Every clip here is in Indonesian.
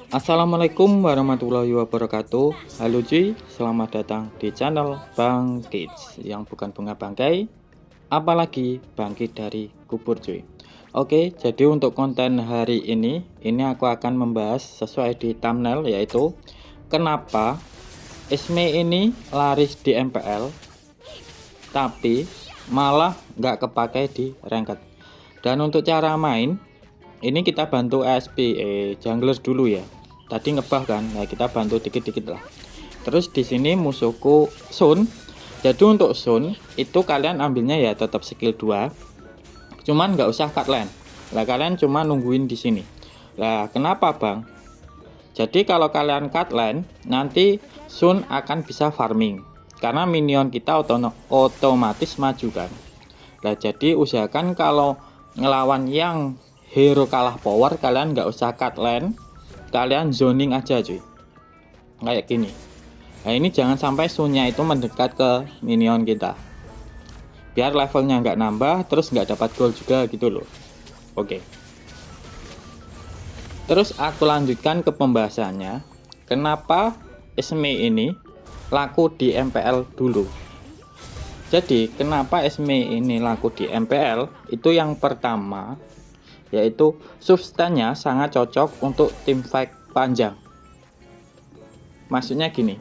Assalamualaikum warahmatullahi wabarakatuh. Halo cuy, selamat datang di channel Bang Kids yang bukan bunga bangkai, apalagi bangkit dari kubur cuy. Oke, jadi untuk konten hari ini aku akan membahas sesuai di thumbnail, yaitu kenapa Esme ini laris di MPL tapi malah nggak kepakai di ranked. Dan untuk cara main ini kita bantu ASP jungler dulu ya. Tadi ngebah kan, nah kita bantu dikit-dikit lah. Terus di sini musuhku Sun. Jadi untuk Sun itu kalian ambilnya ya tetap skill 2. Cuman nggak usah cut lane. Lah kalian cuma nungguin di sini. Lah kenapa bang? Jadi kalau kalian cut lane, nanti Sun akan bisa farming. Karena minion kita otomatis maju kan. Lah jadi usahakan kalau ngelawan yang hero kalah power, kalian nggak usah cut lane, kalian zoning aja cuy, kayak gini. Nah ini jangan sampai Sunnya itu mendekat ke minion kita, biar levelnya nggak nambah, terus nggak dapat gold juga gitu loh. Oke, terus aku lanjutkan ke pembahasannya. Kenapa Esme ini laku di MPL dulu. Jadi kenapa Esme ini laku di MPL, itu yang pertama yaitu substannya sangat cocok untuk tim fight panjang. Maksudnya gini,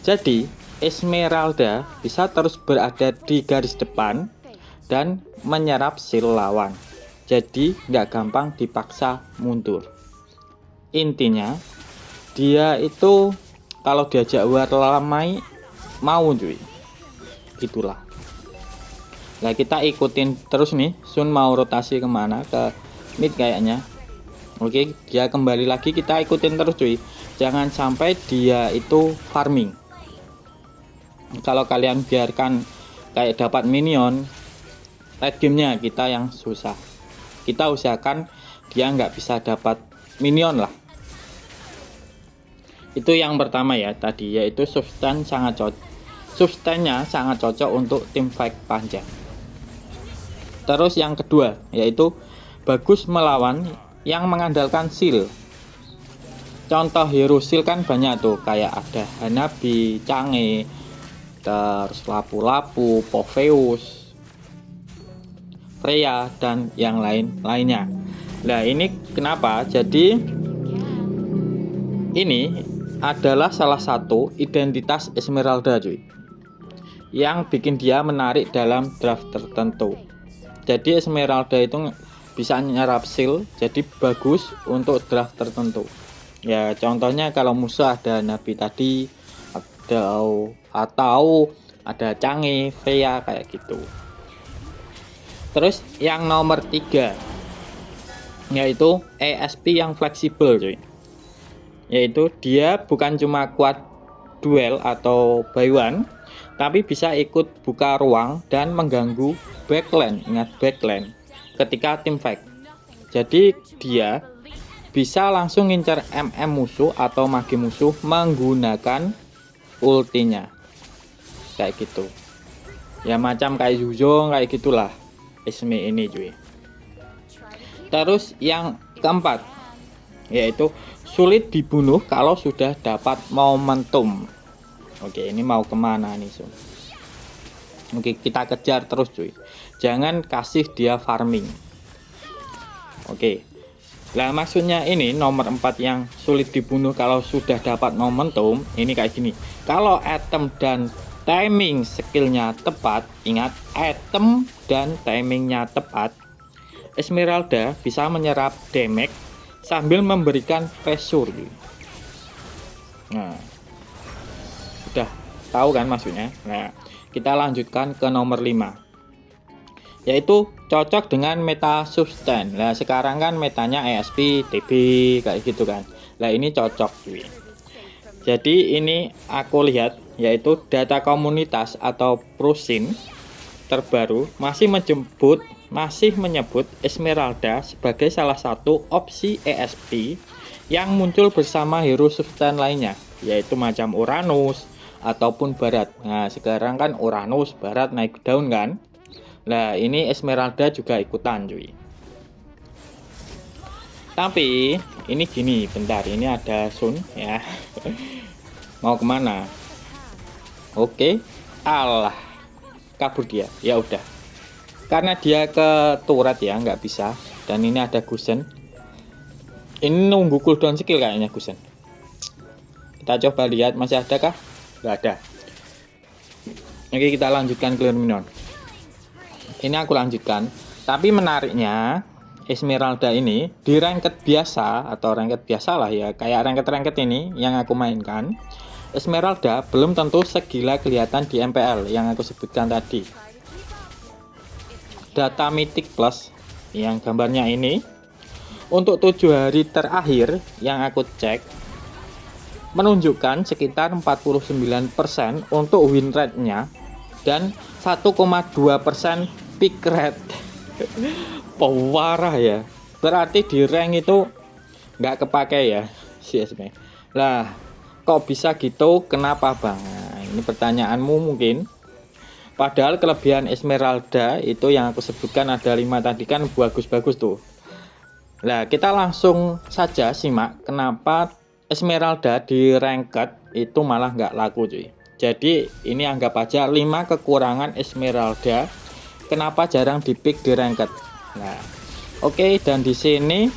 jadi Esmeralda bisa terus berada di garis depan dan menyerap skill lawan, jadi nggak gampang dipaksa mundur. Intinya dia itu kalau diajak warlamai mau cuy, itulah. Nah kita ikutin terus nih, Sun mau rotasi kemana, ke mid kayaknya. Oke, dia kembali lagi, kita ikutin terus cuy, jangan sampai dia itu farming. Kalau kalian biarkan kayak dapat minion, late gamenya kita yang susah. Kita usahakan dia nggak bisa dapat minion lah. Itu yang pertama ya tadi, yaitu substannya sangat cocok untuk tim fight panjang. Terus yang kedua yaitu bagus melawan yang mengandalkan seal. Contoh hero seal kan banyak tuh, kayak ada Hanabi, Change, terus Lapu-Lapu, Popheus, Freya, dan yang lainnya. Nah ini kenapa? Jadi ini adalah salah satu identitas Esmeralda cuy, yang bikin dia menarik dalam draft tertentu. Jadi Esmeralda itu bisa nyerap seal, jadi bagus untuk draft tertentu. Ya contohnya kalau musuh ada Nabi tadi, atau ada Change, Freya kayak gitu. Terus yang nomor 3 yaitu ASP yang fleksibel cuy. Yaitu dia bukan cuma kuat duel atau buy one, tapi bisa ikut buka ruang dan mengganggu backline. Ingat backline ketika tim fight. Jadi dia bisa langsung ngincar MM musuh atau magi musuh menggunakan ultinya, kayak gitu ya, macam kayak Yuzong kayak gitulah Esme ini cuy. Terus yang keempat yaitu sulit dibunuh kalau sudah dapat momentum. Oke, ini mau kemana nih Sun? Oke, kita kejar terus cuy, jangan kasih dia farming. Oke, nah maksudnya ini nomor 4 yang sulit dibunuh kalau sudah dapat momentum. Ini kayak gini, kalau item dan timing skillnya tepat, ingat item dan timingnya tepat, Esmeralda bisa menyerap damage sambil memberikan pressure. Nah udah tahu kan maksudnya. Nah kita lanjutkan ke nomor 5 yaitu cocok dengan meta substan. Nah sekarang kan metanya ASP, TB kayak gitu kan. Nah ini cocok cuy. Jadi ini aku lihat yaitu data komunitas atau Prosin terbaru masih menyebut Esmeralda sebagai salah satu opsi ASP yang muncul bersama hero substan lainnya, yaitu macam Uranus ataupun Barat. Nah sekarang kan Uranus, Barat naik daun kan. Nah ini Esmeralda juga ikutan cuy. Tapi ini gini, bentar, ini ada Sun ya. Mau kemana? Oke, alah, kabur dia. Ya udah, karena dia ke turret ya, nggak bisa. Dan ini ada Gusen. Ini nunggu cooldown skill kayaknya Gusen. Kita coba lihat masih ada kah? Nggak ada. Oke, kita lanjutkan clear minion. Ini aku lanjutkan. Tapi menariknya, Esmeralda ini di ranked biasa atau ranked biasa lah ya, kayak ranked ini yang aku mainkan. Esmeralda belum tentu segila kelihatan di MPL yang aku sebutkan tadi. Data Mythic Plus yang gambarnya ini untuk 7 hari terakhir yang aku cek menunjukkan sekitar 49% untuk win rate-nya dan 1,2% pick rate. Parah ya. Berarti di rank itu nggak kepake ya si Esme. Lah, kok bisa gitu? Kenapa bang? Nah, ini pertanyaanmu mungkin. Padahal kelebihan Esmeralda itu yang aku sebutkan ada 5 tadi kan bagus-bagus tuh. Nah, kita langsung saja simak kenapa Esmeralda di ranked itu malah nggak laku cuy. Jadi ini anggap aja 5 kekurangan Esmeralda kenapa jarang dipick di ranked. Nah, oke, dan di sini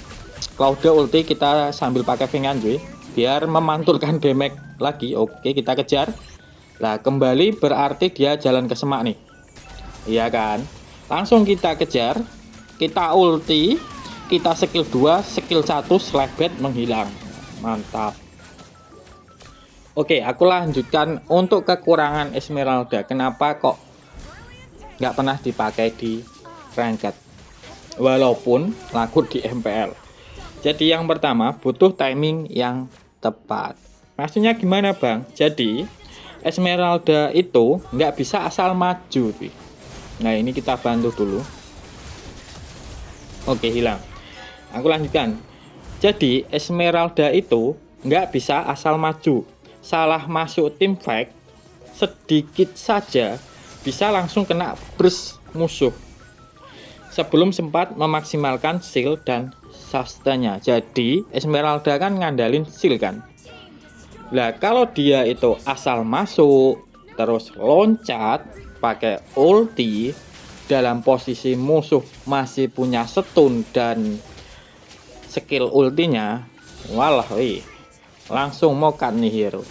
Cloud ulti kita sambil pakai Vingan cuy, biar memantulkan damage lagi. Oke, kita kejar. Nah, kembali berarti dia jalan ke semak nih. Iya kan? Langsung kita kejar. Kita ulti, kita skill 2, skill 1 slabet menghilang. Mantap. Oke, aku lanjutkan untuk kekurangan Esmeralda. Kenapa kok nggak pernah dipakai di ranked walaupun laku di MPL? Jadi yang pertama butuh timing yang tepat. Maksudnya gimana bang? Jadi Esmeralda itu nggak bisa asal maju. Nah ini kita bantu dulu. Oke, hilang. Aku lanjutkan. Jadi Esmeralda itu nggak bisa asal maju. Salah masuk tim fight sedikit saja bisa langsung kena burst musuh sebelum sempat memaksimalkan shield dan sustainnya. Jadi Esmeralda kan ngandalin shield kan. Nah kalau dia itu asal masuk terus loncat pakai ulti dalam posisi musuh masih punya stun dan skill ultinya, walah langsung mokat nih hero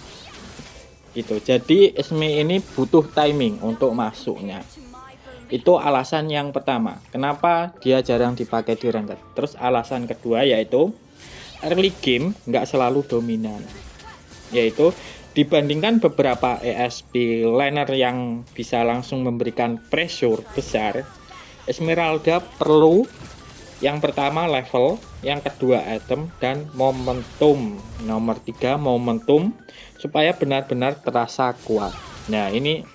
gitu. Jadi Esme ini butuh timing untuk masuknya. Itu alasan yang pertama kenapa dia jarang dipakai di ranked. Terus alasan kedua yaitu early game nggak selalu dominan, yaitu dibandingkan beberapa ESP laner yang bisa langsung memberikan pressure besar, Esmeralda perlu yang pertama level, yang kedua item, dan momentum. Nomor 3 momentum supaya benar-benar terasa kuat. Nah ini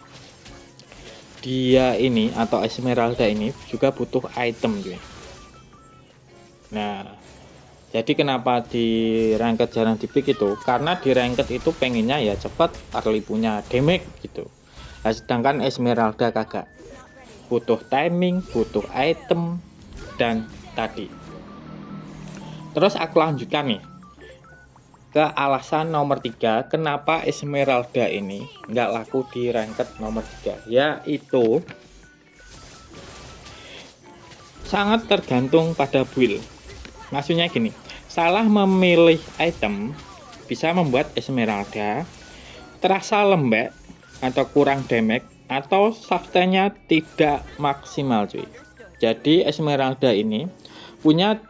dia ini atau Esmeralda ini juga butuh item gitu. Nah jadi kenapa di ranked jarang dipick itu karena di ranked itu pengennya ya cepat early punya damage gitu. Nah, sedangkan Esmeralda kagak, butuh timing, butuh item dan tadi. Terus aku lanjutkan nih ke alasan nomor 3 kenapa Esmeralda ini nggak laku di ranked nomor 3, yaitu sangat tergantung pada build. Maksudnya gini, salah memilih item bisa membuat Esmeralda terasa lembek atau kurang damage atau sustainnya tidak maksimal cuy. Jadi Esmeralda ini punya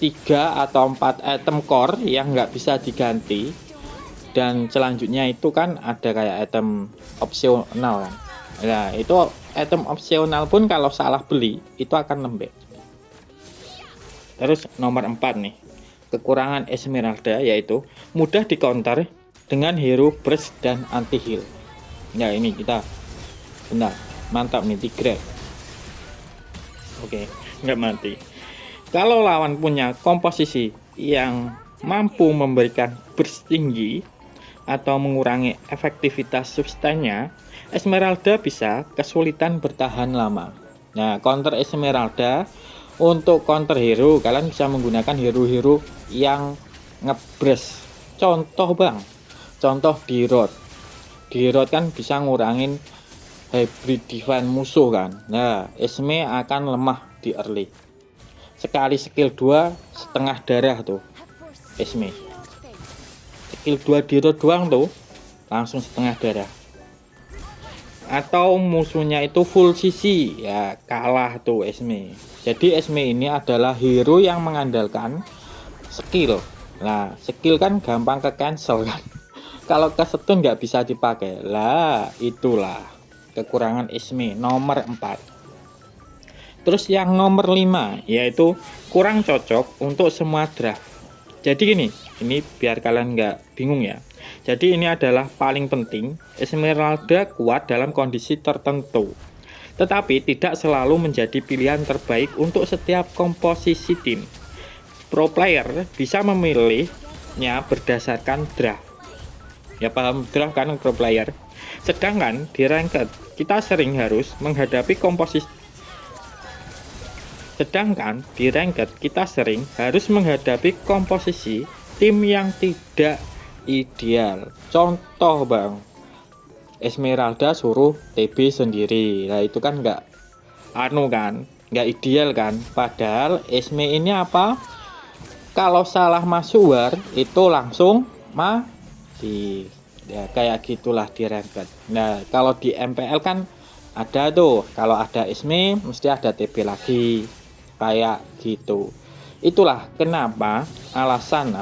3 atau 4 item core yang nggak bisa diganti, dan selanjutnya itu kan ada kayak item opsional kan. Nah itu item opsional pun kalau salah beli itu akan lembek. Terus nomor 4 nih kekurangan Esmeralda yaitu mudah di counter dengan hero burst dan anti heal. Nah ini kita benar mantap nih Tigreal. Oke, nggak mati. Kalau lawan punya komposisi yang mampu memberikan burst tinggi atau mengurangi efektivitas sustainnya, Esmeralda bisa kesulitan bertahan lama. Nah, counter Esmeralda Untuk counter hero kalian bisa menggunakan hero-hero yang ngebres. Contoh bang, contoh di road kan bisa ngurangin hybrid defense musuh kan. Nah Esme akan lemah di early, sekali skill 2 setengah darah tuh Esme, skill 2 di road doang tuh langsung setengah darah. Atau musuhnya itu full CC ya kalah tuh Esme. Jadi Esme ini adalah hero yang mengandalkan skill. Nah skill kan gampang ke cancel kan. Kalau ke stun nggak bisa dipakai lah, itulah kekurangan Esme nomor 4. Terus yang nomor 5 yaitu kurang cocok untuk semua draft. Jadi ini biar kalian nggak bingung ya. Jadi ini adalah paling penting, Esmeralda kuat dalam kondisi tertentu, tetapi tidak selalu menjadi pilihan terbaik untuk setiap komposisi tim. Pro player bisa memilihnya berdasarkan draft. Ya paham draft kan pro player. Sedangkan di ranked kita sering harus menghadapi komposisi tim yang tidak ideal. Contoh bang, Esmeralda suruh TB sendiri, nah itu kan nggak nggak ideal kan. Padahal Esme ini apa, kalau salah masuk war itu langsung mati ya, kayak gitulah di ranked. Nah kalau di MPL kan ada tuh, kalau ada Esme mesti ada TB lagi kayak gitu. Itulah kenapa alasan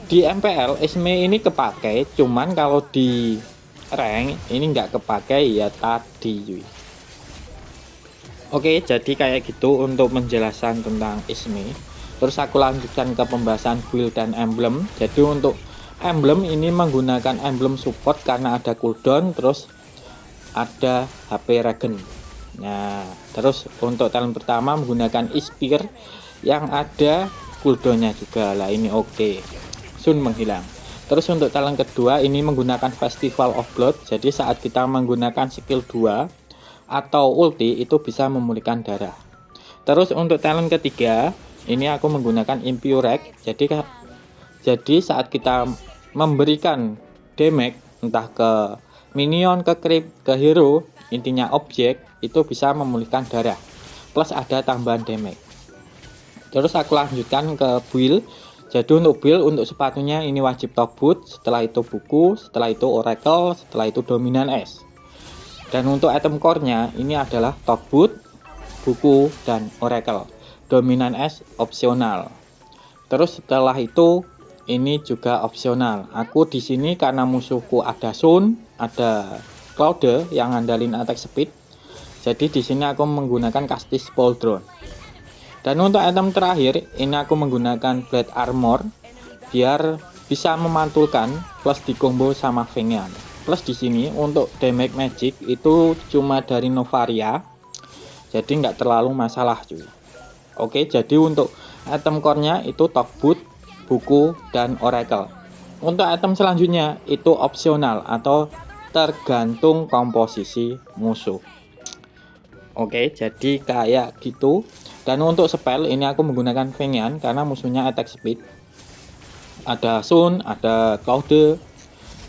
di MPL Esme ini kepakai, cuman kalau di rank ini nggak kepakai ya tadi. Oke, jadi kayak gitu untuk menjelaskan tentang Esme. Terus aku lanjutkan ke pembahasan build dan emblem. Jadi untuk emblem ini menggunakan emblem support karena ada cooldown, terus ada HP regen. Nah terus untuk talent pertama menggunakan Ispire yang ada cooldownnya juga lah, ini oke. Sun menghilang. Terus untuk talent kedua ini menggunakan Festival of Blood. Jadi saat kita menggunakan skill 2 atau ulti itu bisa memulihkan darah. Terus untuk talent ketiga ini aku menggunakan Impurek. Jadi saat kita memberikan damage entah ke minion, ke creep, ke hero, intinya objek, itu bisa memulihkan darah plus ada tambahan damage. Terus aku lanjutkan ke build. Jadi untuk build, untuk sepatunya ini wajib top boot, setelah itu buku, setelah itu oracle, setelah itu dominan es. Dan untuk item core nya ini adalah top boot, buku, dan oracle. Dominan es opsional. Terus setelah itu ini juga opsional. Aku di sini karena musuhku ada Sun, ada Cloud yang ngandalin attack speed. Jadi di sini aku menggunakan Castis Pauldron. Dan untuk item terakhir ini aku menggunakan Blade Armor biar bisa memantulkan plus di combo sama Fengyang. Plus di sini untuk damage magic itu cuma dari Novaria. Jadi nggak terlalu masalah cuy. Oke, jadi untuk item core-nya itu top boot, buku, dan oracle. Untuk item selanjutnya itu opsional atau tergantung komposisi musuh. Oke, jadi kayak gitu. Dan untuk spell ini aku menggunakan Fengyang karena musuhnya attack speed. Ada Sun, ada Cloud,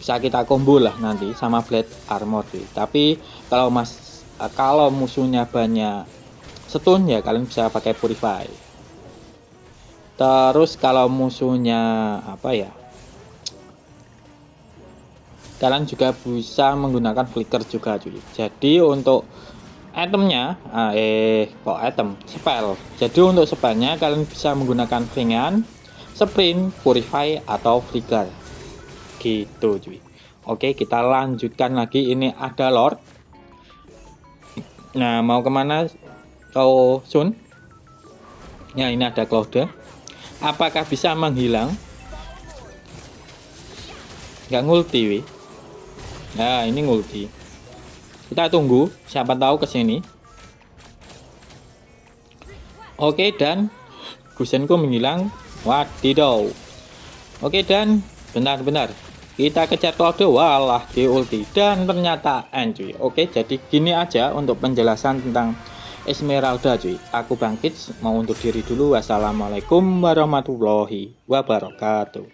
bisa kita combo lah nanti sama Blade Armor. Tapi kalau musuhnya banyak stun ya kalian bisa pakai Purify. Terus kalau musuhnya kalian juga bisa menggunakan flicker juga cuy. Jadi untuk itemnya spell. Jadi untuk spellnya kalian bisa menggunakan Fengyang, sprint, purify, atau flicker gitu cuy. Oke, kita lanjutkan lagi. Ini ada Lord. Nah mau kemana kau Sun? Ya ini ada Cloud. Apakah bisa menghilang? Nggak ngulti wi. Nah ini ngulti. Kita tunggu, siapa tahu kesini. Oke, dan Gusenku menghilang. Wadidaw. Oke, dan benar-benar Kita kejar kode, walah di ulti dan ternyata end cuy. Oke, jadi gini aja untuk penjelasan tentang Esmeralda cuy. Aku bangkit mau undur diri dulu. Wassalamualaikum warahmatullahi wabarakatuh.